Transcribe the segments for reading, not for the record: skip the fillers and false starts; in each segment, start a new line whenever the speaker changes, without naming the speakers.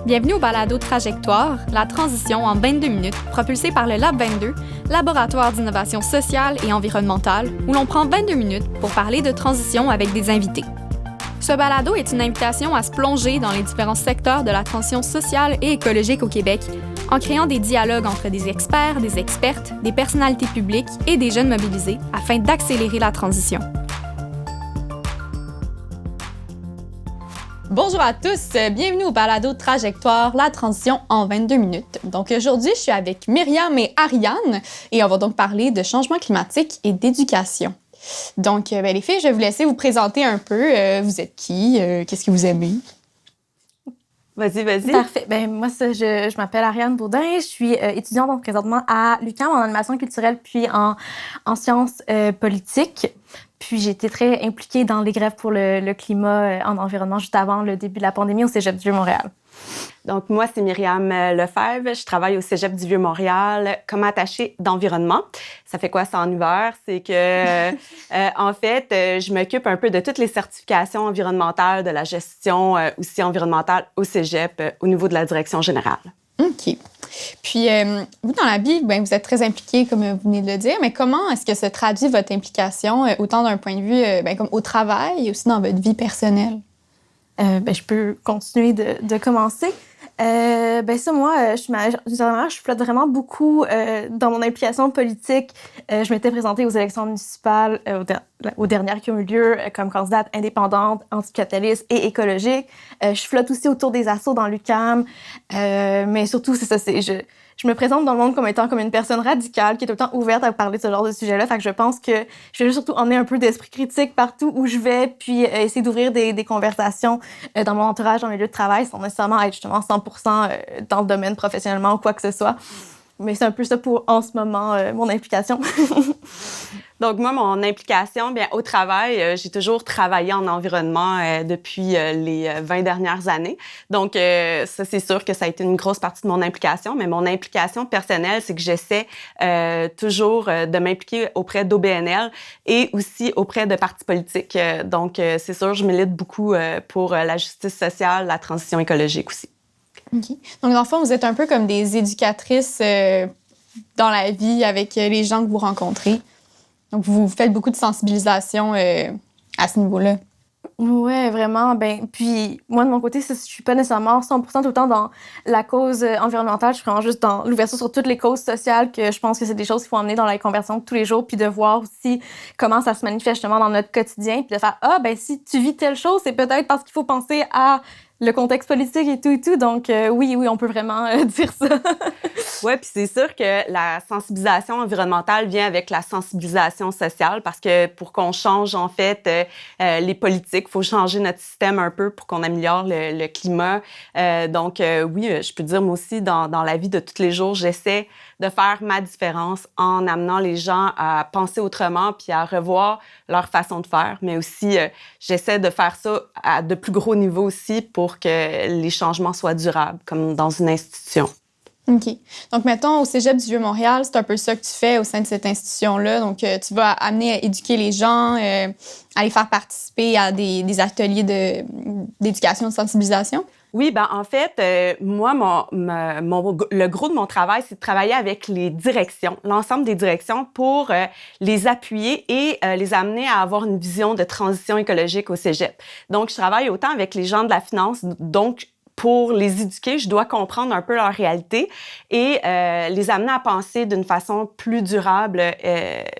Bienvenue au balado Trajectoire, la transition en 22 minutes, propulsé par le Lab 22, laboratoire d'innovation sociale et environnementale, où l'on prend 22 minutes pour parler de transition avec des invités. Ce balado est une invitation à se plonger dans les différents secteurs de la transition sociale et écologique au Québec, en créant des dialogues entre des experts, des expertes, des personnalités publiques et des jeunes mobilisés afin d'accélérer la transition. Bonjour à tous, bienvenue au balado Trajectoire, la transition en 22 minutes. Donc aujourd'hui, je suis avec Myriam et Ariane et on va donc parler de changement climatique et d'éducation. Donc les filles, je vais vous laisser vous présenter un peu. Vous êtes qui? Qu'est-ce que vous aimez?
Vas-y.
Parfait. Moi, je m'appelle Ariane Baudin. Je suis étudiante donc, présentement à l'UQAM en animation culturelle puis en sciences politiques. Puis j'ai été très impliquée dans les grèves pour le climat en environnement juste avant le début de la pandémie au Cégep du Vieux-Montréal.
Donc, moi, c'est Myriam Lefebvre. Je travaille au Cégep du Vieux-Montréal comme attachée d'environnement. Ça fait quoi ça en hiver? C'est que, en fait, je m'occupe un peu de toutes les certifications environnementales, de la gestion aussi environnementale au Cégep au niveau de la direction générale.
OK. Puis, vous, dans la vie, vous êtes très impliqué, comme vous venez de le dire, mais comment est-ce que se traduit votre implication, autant d'un point de vue comme au travail et aussi dans votre vie personnelle?
Je peux continuer de commencer. Moi, je flotte vraiment beaucoup dans mon implication politique. Je m'étais présentée aux élections municipales, aux dernières qui ont eu lieu, comme candidate indépendante, anticapitaliste et écologique. Je flotte aussi autour des assos dans l'UQAM. Mais surtout, c'est ça, je me présente dans le monde comme étant comme une personne radicale qui est tout le temps ouverte à parler de ce genre de sujet-là. Fait que je pense que je vais surtout emmener un peu d'esprit critique partout où je vais, puis essayer d'ouvrir des conversations dans mon entourage, dans mes lieux de travail, sans nécessairement être justement 100% dans le domaine professionnellement ou quoi que ce soit. Mais c'est un peu ça pour, en ce moment, mon implication.
Donc, moi, mon implication, au travail, j'ai toujours travaillé en environnement depuis les 20 dernières années. Donc, ça, c'est sûr que ça a été une grosse partie de mon implication. Mais mon implication personnelle, c'est que j'essaie toujours de m'impliquer auprès d'OBNL et aussi auprès de partis politiques. Donc, c'est sûr, je milite beaucoup pour la justice sociale, la transition écologique aussi.
OK. Donc, dans le fond, vous êtes un peu comme des éducatrices dans la vie avec les gens que vous rencontrez. Donc, vous faites beaucoup de sensibilisation à ce niveau-là.
Ouais, vraiment. Puis moi, de mon côté, je suis pas nécessairement 100% tout le temps dans la cause environnementale. Je suis vraiment juste dans l'ouverture sur toutes les causes sociales, que je pense que c'est des choses qu'il faut emmener dans la conversation de tous les jours, puis de voir aussi comment ça se manifeste justement dans notre quotidien, puis de faire si tu vis telle chose, c'est peut-être parce qu'il faut penser à le contexte politique et tout. Donc, oui, on peut vraiment dire ça.
Oui, puis c'est sûr que la sensibilisation environnementale vient avec la sensibilisation sociale parce que pour qu'on change, en fait, les politiques, il faut changer notre système un peu pour qu'on améliore le climat. Donc, oui, je peux dire, moi aussi, dans la vie de tous les jours, j'essaie de faire ma différence en amenant les gens à penser autrement puis à revoir leur façon de faire. Mais aussi, j'essaie de faire ça à de plus gros niveaux aussi pour que les changements soient durables, comme dans une institution.
OK. Donc, mettons, au Cégep du Vieux-Montréal, c'est un peu ça que tu fais au sein de cette institution-là. Donc, tu vas amener à éduquer les gens, à les faire participer à des ateliers d'éducation, de sensibilisation.
Oui, en fait, moi, le gros de mon travail, c'est de travailler avec les directions, l'ensemble des directions pour les appuyer et les amener à avoir une vision de transition écologique au Cégep. Donc, je travaille autant avec les gens de la finance, donc pour les éduquer, je dois comprendre un peu leur réalité et les amener à penser d'une façon plus durable,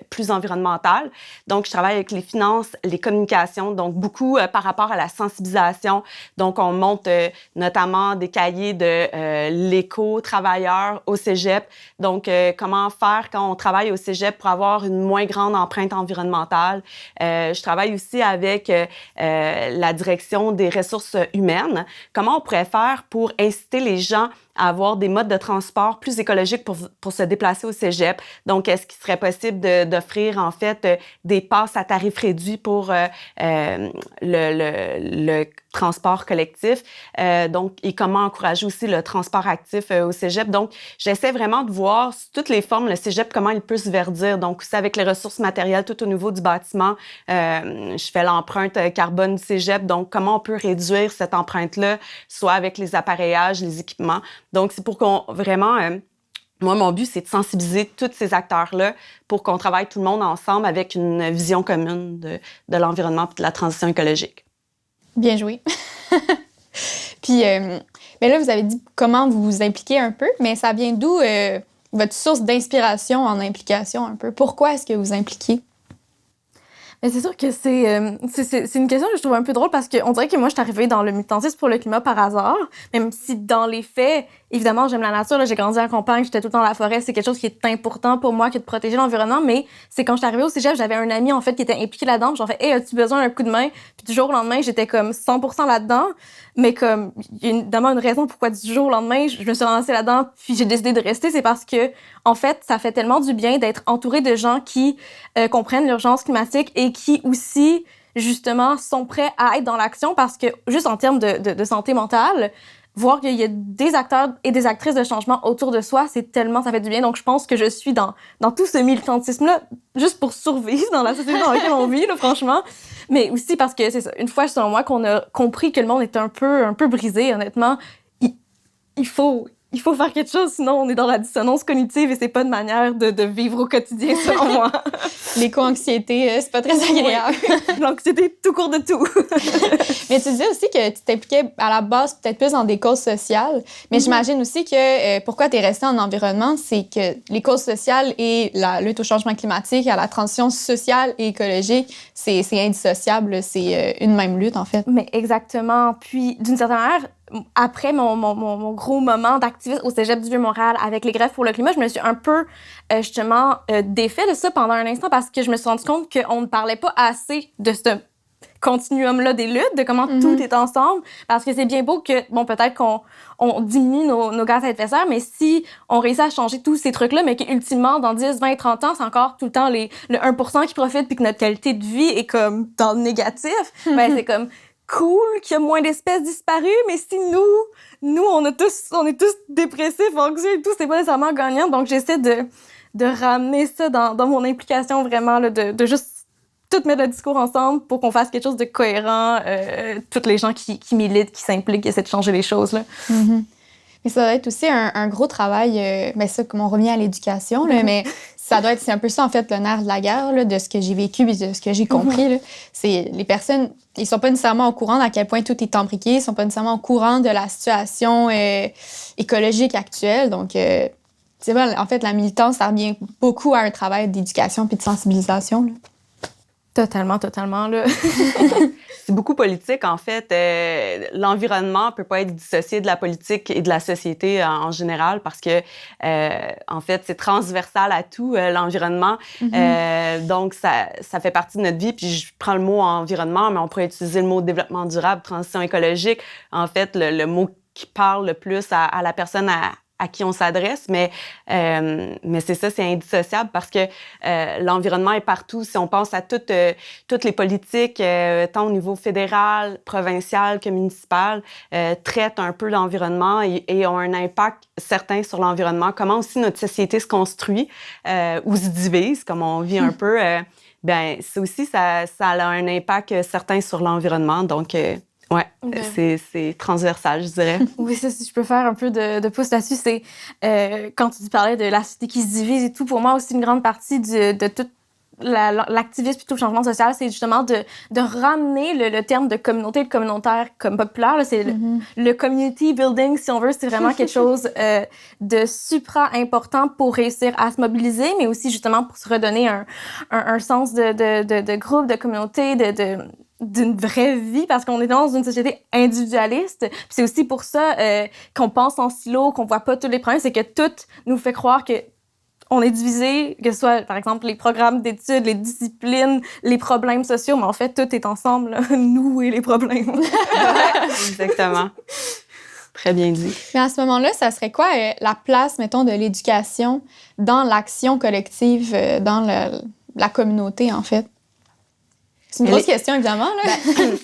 plus environnementale. Donc, je travaille avec les finances, les communications, donc beaucoup par rapport à la sensibilisation. Donc, on monte notamment des cahiers de l'éco-travailleur au Cégep. Donc, comment faire quand on travaille au Cégep pour avoir une moins grande empreinte environnementale. Je travaille aussi avec la direction des ressources humaines. Comment on pourrait faire pour inciter les gens à avoir des modes de transport plus écologiques pour se déplacer au cégep. Donc, est-ce qu'il serait possible d'offrir, en fait, des passes à tarif réduit pour le transport collectif? Donc, et comment encourager aussi le transport actif au cégep? Donc, j'essaie vraiment de voir sous toutes les formes le cégep, comment il peut se verdir. Donc, aussi avec les ressources matérielles tout au niveau du bâtiment. Je fais l'empreinte carbone du cégep. Donc, comment on peut réduire cette empreinte-là, soit avec les appareillages, les équipements. Donc, c'est pour qu'on vraiment... moi, mon but, c'est de sensibiliser tous ces acteurs-là pour qu'on travaille tout le monde ensemble avec une vision commune de l'environnement et de la transition écologique.
Bien joué. Puis, mais là, vous avez dit comment vous vous impliquez un peu, mais ça vient d'où votre source d'inspiration en implication un peu? Pourquoi est-ce que vous impliquez?
Mais c'est sûr que c'est une question que je trouve un peu drôle parce qu'on dirait que moi, je suis arrivée dans le militantisme pour le climat par hasard, même si dans les faits, évidemment, j'aime la nature. Là, j'ai grandi à la campagne, j'étais tout le temps dans la forêt. C'est quelque chose qui est important pour moi que de protéger l'environnement. Mais c'est quand je suis arrivée au cégep, j'avais un ami, en fait, qui était impliqué là-dedans. J'en fais, hey, as-tu besoin d'un coup de main? Puis du jour au lendemain, j'étais comme 100% là-dedans. Mais comme, il y a évidemment une raison pourquoi du jour au lendemain, je me suis lancée là-dedans puis j'ai décidé de rester. C'est parce que, en fait, ça fait tellement du bien d'être entourée de gens qui comprennent l'urgence climatique et qui aussi, justement, sont prêts à être dans l'action parce que, juste en termes de santé mentale, voir qu'il y a des acteurs et des actrices de changement autour de soi, ça fait du bien. Donc, je pense que je suis dans tout ce militantisme-là juste pour survivre dans la société dans laquelle on vit, là, franchement. Mais aussi parce que c'est ça. Une fois, selon moi, qu'on a compris que le monde est un peu brisé, honnêtement, il faut faire quelque chose, sinon on est dans la dissonance cognitive et c'est pas une manière de vivre au quotidien, selon moi.
L'éco-anxiété, c'est pas très agréable.
Oui. L'anxiété tout court de tout.
Mais tu disais aussi que tu t'impliquais à la base peut-être plus dans des causes sociales, mais j'imagine aussi que pourquoi tu es restée en environnement, c'est que les causes sociales et la lutte au changement climatique, à la transition sociale et écologique, c'est indissociable, c'est une même lutte en fait.
Mais exactement. Puis d'une certaine manière, après mon gros moment d'activisme au Cégep du Vieux-Montréal avec les grèves pour le climat, je me suis un peu, justement, défait de ça pendant un instant parce que je me suis rendu compte qu'on ne parlait pas assez de ce continuum-là des luttes, de comment tout est ensemble. Parce que c'est bien beau que, bon, peut-être qu'on diminue nos gaz à effet de serre, mais si on réussit à changer tous ces trucs-là, mais qu'ultimement, dans 10, 20, 30 ans, c'est encore tout le temps le 1% qui profite puis que notre qualité de vie est comme dans le négatif, ben c'est comme cool qu'il y a moins d'espèces disparues, mais si nous on est tous dépressifs, anxieux et tout, c'est pas nécessairement gagnant. Donc j'essaie de ramener ça dans mon implication vraiment là, de juste tout mettre le discours ensemble pour qu'on fasse quelque chose de cohérent. Toutes les gens qui militent, qui s'impliquent, qui essaient de changer les choses là.
Mais ça doit être aussi un gros travail, ben ça, comme on revient à l'éducation, là, mais c'est un peu ça, en fait, le nerf de la guerre, là, de ce que j'ai vécu et de ce que j'ai compris. Là. C'est les personnes, ils sont pas nécessairement au courant d'à quel point tout est embriqué, ils sont pas nécessairement au courant de la situation écologique actuelle. Donc, c'est vrai, en fait, la militance, ça revient beaucoup à un travail d'éducation puis de sensibilisation. Là.
Totalement, là.
C'est beaucoup politique, en fait. L'environnement peut pas être dissocié de la politique et de la société en général parce que, en fait, c'est transversal à tout, l'environnement. Donc, ça fait partie de notre vie. Puis, je prends le mot environnement, mais on pourrait utiliser le mot développement durable, transition écologique. En fait, le mot qui parle le plus à la personne à qui on s'adresse, mais c'est ça, c'est indissociable parce que l'environnement est partout. Si on pense à toutes les politiques, tant au niveau fédéral, provincial que municipal, traitent un peu l'environnement et ont un impact certain sur l'environnement. Comment aussi notre société se construit ou se divise, comme on vit un peu, ben ça aussi, ça a un impact certain sur l'environnement. Donc, ouais, c'est transversal, je dirais.
Oui, ça, si je peux faire un peu de pouce là-dessus, c'est quand tu parlais de la société qui se divise et tout, pour moi aussi, une grande partie de tout l'activisme et tout le changement social, c'est justement de ramener le terme de communauté et de communautaire comme populaire. Là, c'est le community building, si on veut, c'est vraiment quelque chose de supra important pour réussir à se mobiliser, mais aussi justement pour se redonner un sens de groupe, de communauté, d'une vraie vie, parce qu'on est dans une société individualiste. Puis c'est aussi pour ça qu'on pense en silo, qu'on voit pas tous les problèmes, c'est que tout nous fait croire que on est divisé, que ce soit, par exemple, les programmes d'études, les disciplines, les problèmes sociaux, mais en fait, tout est ensemble, là, nous et les problèmes.
Exactement. très bien dit.
Mais à ce moment-là, ça serait quoi la place, mettons, de l'éducation dans l'action collective, dans la communauté, en fait? C'est une grosse question, évidemment. Là.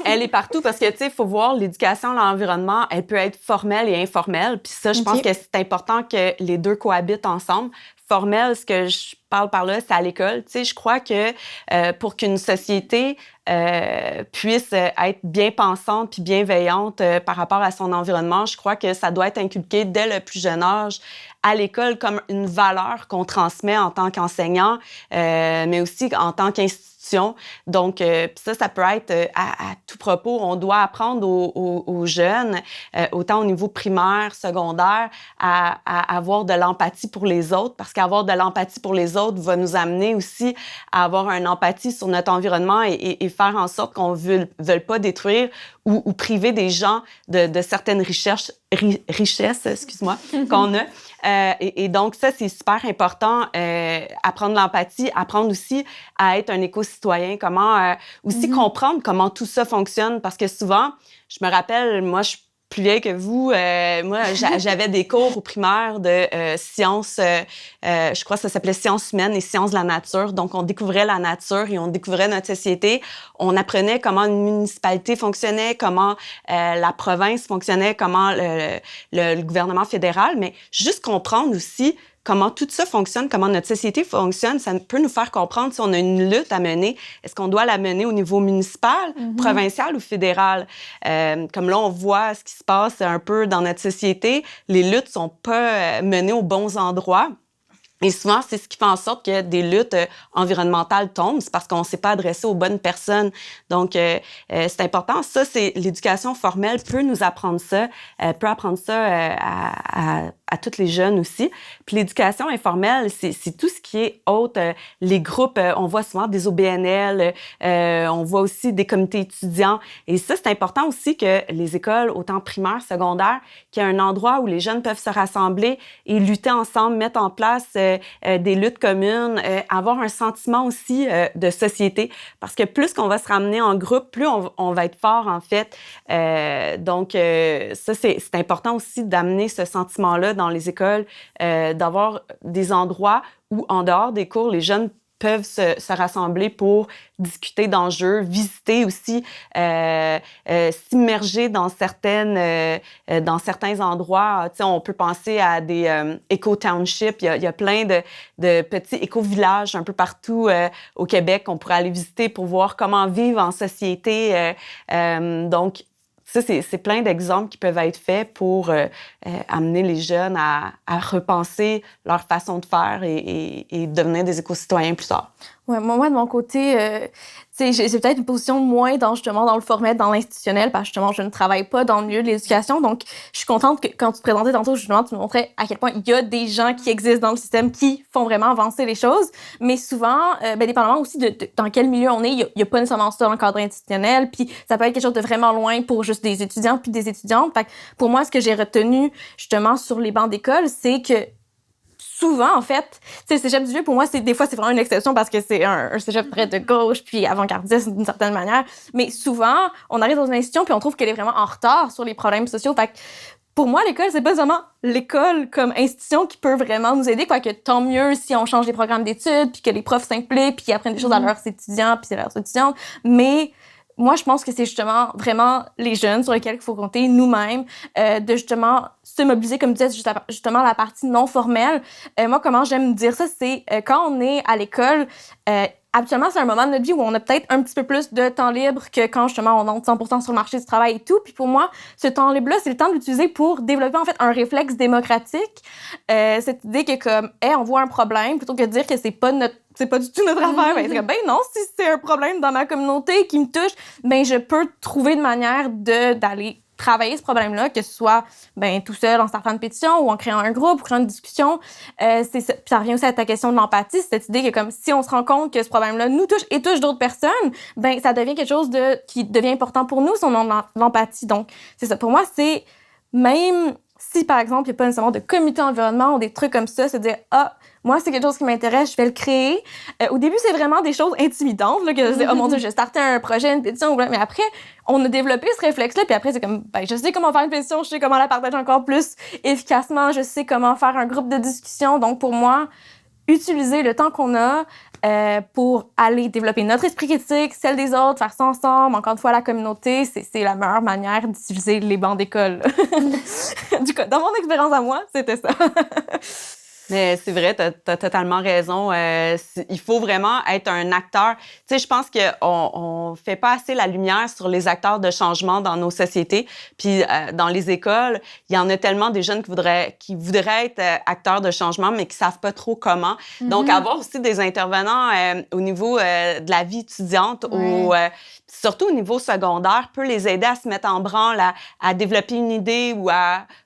Elle est partout parce que, tu sais, il faut voir l'éducation à l'environnement, elle peut être formelle et informelle. Puis ça, je pense que c'est important que les deux cohabitent ensemble. Formel, ce que je parle par là, c'est à l'école. Tu sais, je crois que pour qu'une société puisse être bien pensante puis bienveillante par rapport à son environnement, je crois que ça doit être inculqué dès le plus jeune âge à l'école comme une valeur qu'on transmet en tant qu'enseignant, mais aussi en tant qu'institution. Donc, ça peut être à tout propos. On doit apprendre aux jeunes, autant au niveau primaire, secondaire, à avoir de l'empathie pour les autres, parce qu'avoir de l'empathie pour les autres va nous amener aussi à avoir une empathie sur notre environnement et faire en sorte qu'on ne veuille pas détruire ou priver des gens de certaines richesses, excuse-moi, qu'on a. Et donc, ça, c'est super important, apprendre l'empathie, apprendre aussi à être un éco-citoyen, comment aussi comprendre comment tout ça fonctionne, parce que souvent, je me rappelle, moi, je suis plus vieille que vous, moi, j'avais des cours au primaire de sciences, je crois que ça s'appelait sciences humaines et sciences de la nature. Donc, on découvrait la nature et on découvrait notre société. On apprenait comment une municipalité fonctionnait, comment la province fonctionnait, comment le gouvernement fédéral, mais juste comprendre aussi comment tout ça fonctionne, comment notre société fonctionne, ça peut nous faire comprendre si on a une lutte à mener. Est-ce qu'on doit la mener au niveau municipal, provincial ou fédéral? Comme là, on voit ce qui se passe un peu dans notre société. Les luttes sont pas menées aux bons endroits. Et souvent, c'est ce qui fait en sorte que des luttes environnementales tombent, c'est parce qu'on ne s'est pas adressé aux bonnes personnes. Donc, c'est important. Ça, c'est l'éducation formelle peut nous apprendre ça, peut apprendre ça à tous les jeunes aussi. Puis l'éducation informelle, c'est tout ce qui est autre. Les groupes, on voit souvent des OBNL, on voit aussi des comités étudiants. Et ça, c'est important aussi que les écoles, autant primaires, secondaires, qu'il y ait un endroit où les jeunes peuvent se rassembler et lutter ensemble, mettre en place des luttes communes, avoir un sentiment aussi de société. Parce que plus qu'on va se ramener en groupe, plus on va être fort, en fait. Donc, ça, c'est important aussi d'amener ce sentiment-là dans les écoles, d'avoir des endroits où, en dehors des cours, les jeunes peuvent se rassembler pour discuter d'enjeux, visiter aussi, s'immerger dans certains endroits. Tu sais, on peut penser à des éco-townships. Il y a plein de petits éco-villages un peu partout au Québec qu'on pourrait aller visiter pour voir comment vivre en société. Donc, ça, c'est plein d'exemples qui peuvent être faits pour amener les jeunes à repenser leur façon de faire et devenir des éco-citoyens plus tard.
Ouais, moi, de mon côté, j'ai peut-être une position moins justement dans le formel, dans l'institutionnel, parce que justement, je ne travaille pas dans le milieu de l'éducation. Donc, je suis contente que quand tu te présentais tantôt, justement, tu me montrais à quel point il y a des gens qui existent dans le système qui font vraiment avancer les choses. Mais souvent, dépendamment aussi de dans quel milieu on est, il n'y a pas nécessairement ça dans le cadre institutionnel. Puis ça peut être quelque chose de vraiment loin pour juste des étudiants puis des étudiantes. Fait que pour moi, ce que j'ai retenu justement sur les bancs d'école, c'est que souvent, en fait, tu sais, le cégep du Vieux, pour moi, des fois, c'est vraiment une exception parce que c'est un cégep très de gauche puis avant-gardiste d'une certaine manière. Mais souvent, on arrive dans une institution puis on trouve qu'elle est vraiment en retard sur les problèmes sociaux. Fait que pour moi, l'école, c'est pas seulement l'école comme institution qui peut vraiment nous aider, quoique tant mieux si on change les programmes d'études puis que les profs s'impliquent puis qu'ils apprennent des choses à leurs étudiants puis leurs étudiantes. Mais moi, je pense que c'est justement vraiment les jeunes sur lesquels il faut compter, nous-mêmes, de justement se mobiliser, comme tu disais, justement la partie non formelle. Moi, comment j'aime dire ça, c'est quand on est à l'école, habituellement, c'est un moment de notre vie où on a peut-être un petit peu plus de temps libre que quand, justement, on entre 100% sur le marché du travail et tout. Puis pour moi, ce temps libre-là, c'est le temps de l'utiliser pour développer, en fait, un réflexe démocratique. Cette idée que, comme, on voit un problème, plutôt que de dire que c'est pas du tout notre affaire. Ben, c'est comme, non, si c'est un problème dans ma communauté qui me touche, ben, je peux trouver une manière d'aller travailler ce problème-là, que ce soit tout seul en startant une pétition ou en créant un groupe ou créant une discussion. Puis ça revient aussi à ta question de l'empathie, cette idée que comme si on se rend compte que ce problème-là nous touche et touche d'autres personnes, ça devient quelque chose qui devient important pour nous, si on a l'empathie. Donc, c'est ça. Pour moi, c'est même si, par exemple, il n'y a pas nécessairement de comité environnement ou des trucs comme ça, c'est de dire, moi, c'est quelque chose qui m'intéresse, je vais le créer. Au début, c'est vraiment des choses intimidantes, là, que c'est, oh mon Dieu, je vais starter un projet, une pétition, mais après, on a développé ce réflexe-là, puis après, c'est comme, ben, je sais comment faire une pétition, je sais comment la partager encore plus efficacement, je sais comment faire un groupe de discussion. Donc, pour moi, utiliser le temps qu'on a pour aller développer notre esprit critique, celle des autres, faire ça ensemble, encore une fois, la communauté, c'est la meilleure manière d'utiliser les bancs d'école. Du coup, dans mon expérience à moi, c'était ça.
Mais c'est vrai, t'as totalement raison. Il faut vraiment être un acteur. Tu sais, je pense qu'on fait pas assez la lumière sur les acteurs de changement dans nos sociétés. Puis dans les écoles, il y en a tellement des jeunes qui voudraient être acteurs de changement, mais qui savent pas trop comment. Donc, avoir aussi des intervenants au niveau de la vie étudiante, surtout au niveau secondaire, peut les aider à se mettre en branle, à développer une idée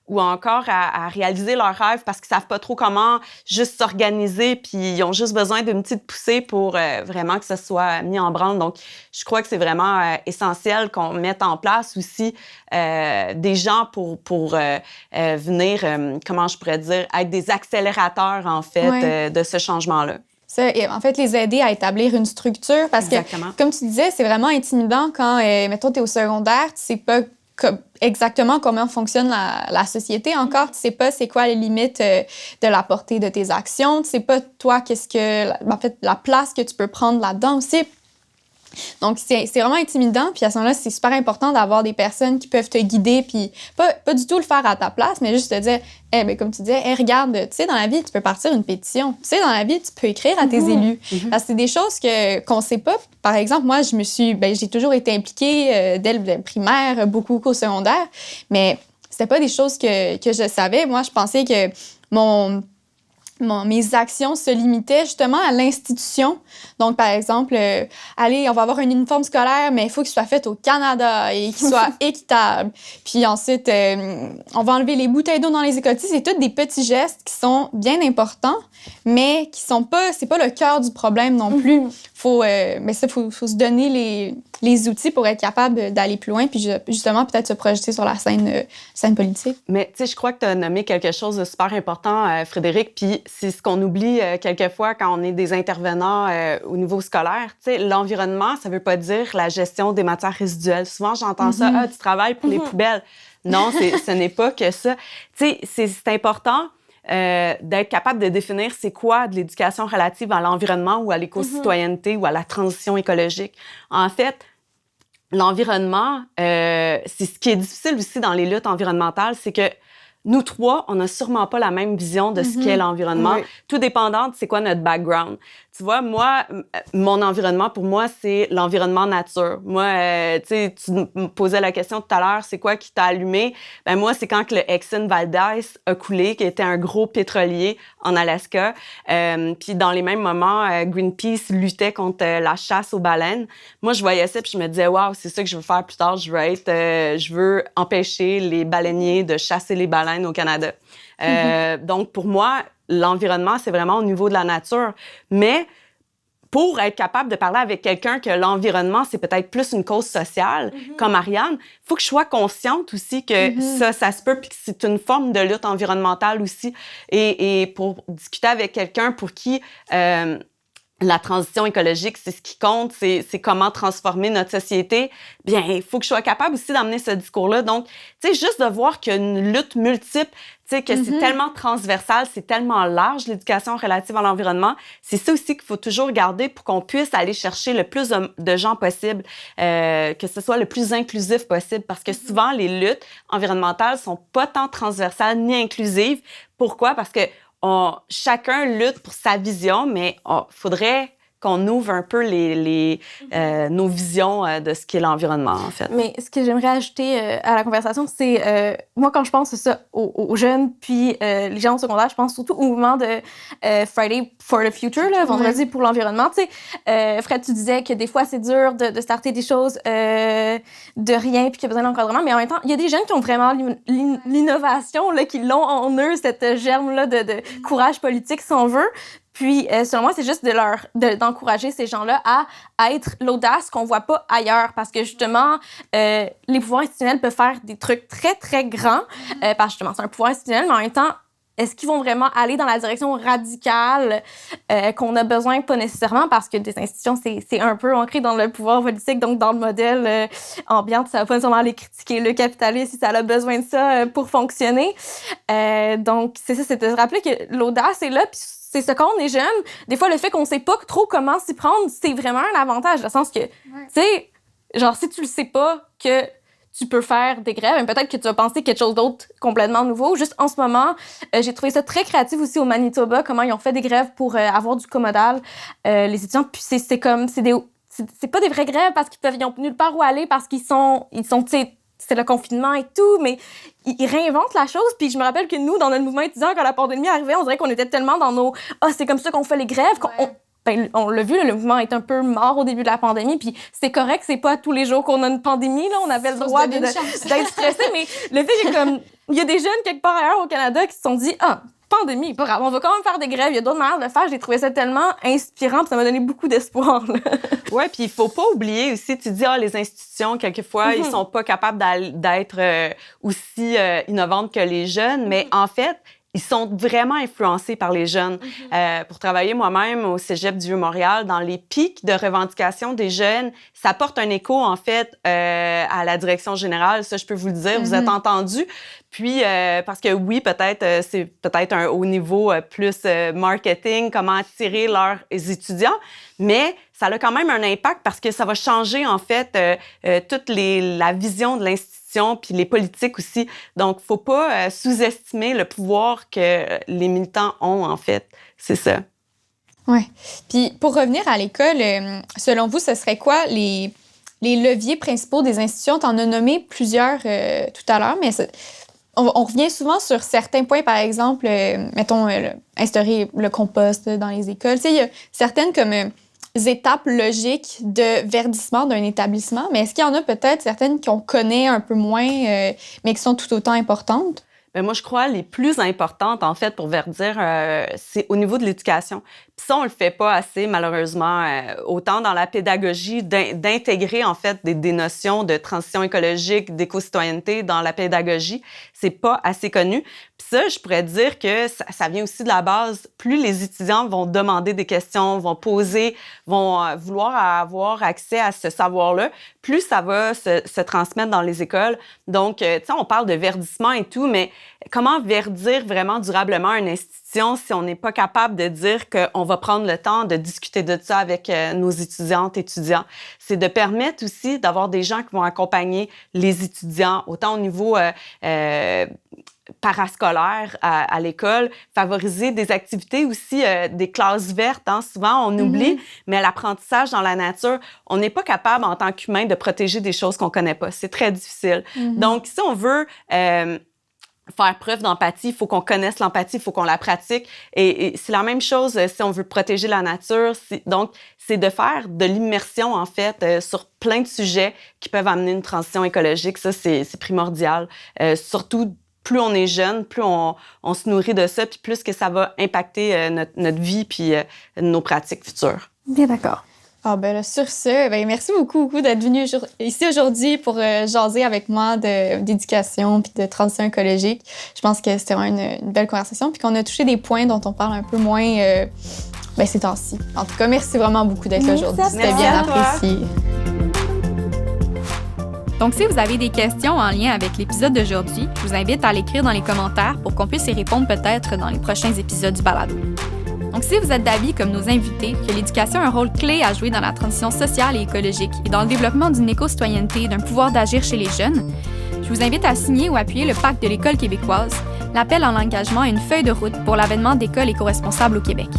ou encore à réaliser leurs rêves parce qu'ils savent pas trop comment juste s'organiser, puis ils ont juste besoin d'une petite poussée pour vraiment que ça soit mis en branle. Donc, je crois que c'est vraiment essentiel qu'on mette en place aussi des gens pour venir, comment je pourrais dire, être des accélérateurs, en fait, de ce changement-là.
Ça, et en fait, les aider à établir une structure parce
Exactement.
que, comme tu disais, c'est vraiment intimidant quand, mettons, tu es au secondaire, tu sais pas exactement comment fonctionne la société encore. Tu sais pas c'est quoi les limites de la portée de tes actions. Tu sais pas, toi, en fait, la place que tu peux prendre là-dedans aussi. Donc, c'est vraiment intimidant. Puis à ce moment-là, c'est super important d'avoir des personnes qui peuvent te guider. Puis pas du tout le faire à ta place, mais juste te dire, ben, comme tu disais, regarde, tu sais, dans la vie, tu peux partir une pétition. Tu sais, dans la vie, tu peux écrire à tes élus. Parce que c'est des choses qu'on sait pas. Par exemple, moi, j'ai toujours été impliquée dès le primaire, beaucoup au secondaire. Mais c'était pas des choses que je savais. Moi, je pensais que mes actions se limitaient justement à l'institution. Donc, par exemple, allez, on va avoir un uniforme scolaire, mais il faut qu'il soit fait au Canada et qu'il soit équitable. Puis ensuite, on va enlever les bouteilles d'eau dans les écoles. Tu sais, c'est tous des petits gestes qui sont bien importants, mais qui sont pas, c'est pas le cœur du problème non plus. Faut se donner les outils pour être capable d'aller plus loin, puis justement, peut-être se projeter sur la scène politique.
Mais tu sais, je crois que tu as nommé quelque chose de super important, Frédéric, puis c'est ce qu'on oublie quelquefois quand on est des intervenants au niveau scolaire. Tu sais, l'environnement, ça veut pas dire la gestion des matières résiduelles. Souvent, j'entends ça, tu travailles pour les poubelles. Non, ce n'est pas que ça. Tu sais, c'est important d'être capable de définir c'est quoi de l'éducation relative à l'environnement ou à l'éco-citoyenneté ou à la transition écologique. En fait, l'environnement, c'est ce qui est difficile aussi dans les luttes environnementales, c'est que nous trois, on n'a sûrement pas la même vision de ce qu'est l'environnement, tout dépendant de c'est quoi notre background. Tu vois, moi, mon environnement, pour moi, c'est l'environnement nature. Moi, tu sais, tu me posais la question tout à l'heure, c'est quoi qui t'a allumé? Ben moi, c'est quand que le Exxon Valdez a coulé, qui était un gros pétrolier en Alaska. Puis dans les mêmes moments, Greenpeace luttait contre la chasse aux baleines. Moi, je voyais ça, puis je me disais, waouh, c'est ça que je veux faire plus tard. Je veux empêcher les baleiniers de chasser les baleines au Canada. Donc, pour moi, l'environnement, c'est vraiment au niveau de la nature. Mais pour être capable de parler avec quelqu'un que l'environnement, c'est peut-être plus une cause sociale, comme Ariane, il faut que je sois consciente aussi que ça se peut, puis que c'est une forme de lutte environnementale aussi. Et pour discuter avec quelqu'un pour qui la transition écologique, c'est ce qui compte, c'est comment transformer notre société, bien, il faut que je sois capable aussi d'amener ce discours-là. Donc, tu sais, juste de voir qu'il y a une lutte multiple, tu sais, que c'est tellement transversal, c'est tellement large, l'éducation relative à l'environnement. C'est ça aussi qu'il faut toujours garder pour qu'on puisse aller chercher le plus de gens possible, que ce soit le plus inclusif possible. Parce que souvent, les luttes environnementales sont pas tant transversales ni inclusives. Pourquoi? Parce que chacun lutte pour sa vision, mais faudrait qu'on ouvre un peu nos visions de ce qu'est l'environnement, en fait.
Mais ce que j'aimerais ajouter à la conversation, c'est, moi, quand je pense ça aux jeunes, puis les gens au secondaire, je pense surtout au mouvement de Friday for the Future, là, vendredi pour l'environnement. Tu sais, Fred, tu disais que des fois, c'est dur de starter des choses de rien, puis qu'il y a besoin d'encadrement, mais en même temps, il y a des jeunes qui ont vraiment l'innovation, là, qui l'ont en eux, cette germe-là de courage politique, si on veut. Puis, selon moi, c'est juste d'encourager ces gens-là à être l'audace qu'on voit pas ailleurs. Parce que, justement, les pouvoirs institutionnels peuvent faire des trucs très, très grands. Parce que, justement, c'est un pouvoir institutionnel, mais en même temps, est-ce qu'ils vont vraiment aller dans la direction radicale qu'on a besoin? Pas nécessairement, parce que des institutions, c'est un peu ancré dans le pouvoir politique, donc dans le modèle ambiant, ça va pas nécessairement aller critiquer le capitalisme si ça a besoin de ça pour fonctionner. Donc, c'est ça, c'est de se rappeler que l'audace est là, puis c'est ça, quand on est jeune, des fois, le fait qu'on sait pas trop comment s'y prendre, c'est vraiment un avantage, dans le sens que, tu sais, genre, si tu le sais pas que tu peux faire des grèves, peut-être que tu vas penser quelque chose d'autre complètement nouveau. Juste en ce moment, j'ai trouvé ça très créatif aussi au Manitoba, comment ils ont fait des grèves pour avoir du comodal, les étudiants. Puis c'est pas des vraies grèves parce ils n'ont nulle part où aller, parce qu'ils sont tu sais, c'est le confinement et tout, mais ils réinventent la chose. Puis je me rappelle que nous, dans notre mouvement étudiant, quand la pandémie arrivait, on dirait qu'on était tellement dans nos « Ah, c'est comme ça qu'on fait les grèves », on l'a vu, le mouvement est un peu mort au début de la pandémie, puis c'est correct, c'est pas tous les jours qu'on a une pandémie, là, on avait le droit d'être stressé, mais le fait que il y a des jeunes quelque part ailleurs au Canada qui se sont dit « Ah, pandémie, pas grave, on va quand même faire des grèves, il y a d'autres manières de le faire », j'ai trouvé ça tellement inspirant, puis ça m'a donné beaucoup d'espoir.
Oui, puis il faut pas oublier aussi, tu dis, les institutions, quelquefois, ils sont pas capables d'être aussi innovantes que les jeunes, mais en fait, ils sont vraiment influencés par les jeunes. Pour travailler moi-même au Cégep du Vieux-Montréal, dans les pics de revendication des jeunes, ça porte un écho, en fait, à la direction générale. Ça, je peux vous le dire, vous êtes entendus. Puis, parce que oui, peut-être, c'est peut-être un haut niveau plus marketing, comment attirer leurs étudiants, mais ça a quand même un impact parce que ça va changer, en fait, toute la vision de l'institution puis les politiques aussi. Donc, faut pas sous-estimer le pouvoir que les militants ont, en fait. C'est ça.
Oui. Puis, pour revenir à l'école, selon vous, ce serait quoi les leviers principaux des institutions? Tu en as nommé plusieurs tout à l'heure, mais on revient souvent sur certains points, par exemple, mettons, instaurer le compost dans les écoles. Tu sais, il y a certaines comme étapes logiques de verdissement d'un établissement, mais est-ce qu'il y en a peut-être certaines qu'on connaît un peu moins, mais qui sont tout autant importantes?
Bien, moi, je crois les plus importantes, en fait, pour verdir, c'est au niveau de l'éducation. Puis ça, on le fait pas assez, malheureusement, autant dans la pédagogie, d'intégrer, en fait, des notions de transition écologique, d'éco-citoyenneté dans la pédagogie. C'est pas assez connu. Puis ça, je pourrais dire que ça vient aussi de la base. Plus les étudiants vont demander des questions, vont poser, vont vouloir avoir accès à ce savoir-là, plus ça va se transmettre dans les écoles. Donc, tu sais, on parle de verdissement et tout, mais comment verdir vraiment durablement une institution si on n'est pas capable de dire qu'on va prendre le temps de discuter de ça avec nos étudiantes et étudiants? C'est de permettre aussi d'avoir des gens qui vont accompagner les étudiants, autant au niveau parascolaire à l'école, favoriser des activités aussi, des classes vertes. Hein, souvent, on oublie, mais l'apprentissage dans la nature, on n'est pas capable en tant qu'humain de protéger des choses qu'on connaît pas. C'est très difficile. Donc, si on veut faire preuve d'empathie, il faut qu'on connaisse l'empathie, il faut qu'on la pratique. Et c'est la même chose si on veut protéger la nature. Donc, c'est de faire de l'immersion, en fait, sur plein de sujets qui peuvent amener une transition écologique. Ça, c'est primordial. Surtout, plus on est jeune, plus on se nourrit de ça, puis plus que ça va impacter notre vie puis nos pratiques futures.
Bien d'accord.
Ah ben là, sur ce, merci beaucoup d'être venu ici aujourd'hui pour jaser avec moi d'éducation puis de transition écologique. Je pense que c'était vraiment une belle conversation puis qu'on a touché des points dont on parle un peu moins ces temps-ci. En tout cas, merci vraiment beaucoup d'être là aujourd'hui. C'était bien apprécié. Donc, si vous avez des questions en lien avec l'épisode d'aujourd'hui, je vous invite à l'écrire dans les commentaires pour qu'on puisse y répondre peut-être dans les prochains épisodes du balado. Donc, si vous êtes d'avis, comme nos invités, que l'éducation a un rôle clé à jouer dans la transition sociale et écologique et dans le développement d'une éco-citoyenneté et d'un pouvoir d'agir chez les jeunes, je vous invite à signer ou appuyer le Pacte de l'École québécoise, l'appel en engagement et une feuille de route pour l'avènement d'écoles éco-responsables au Québec.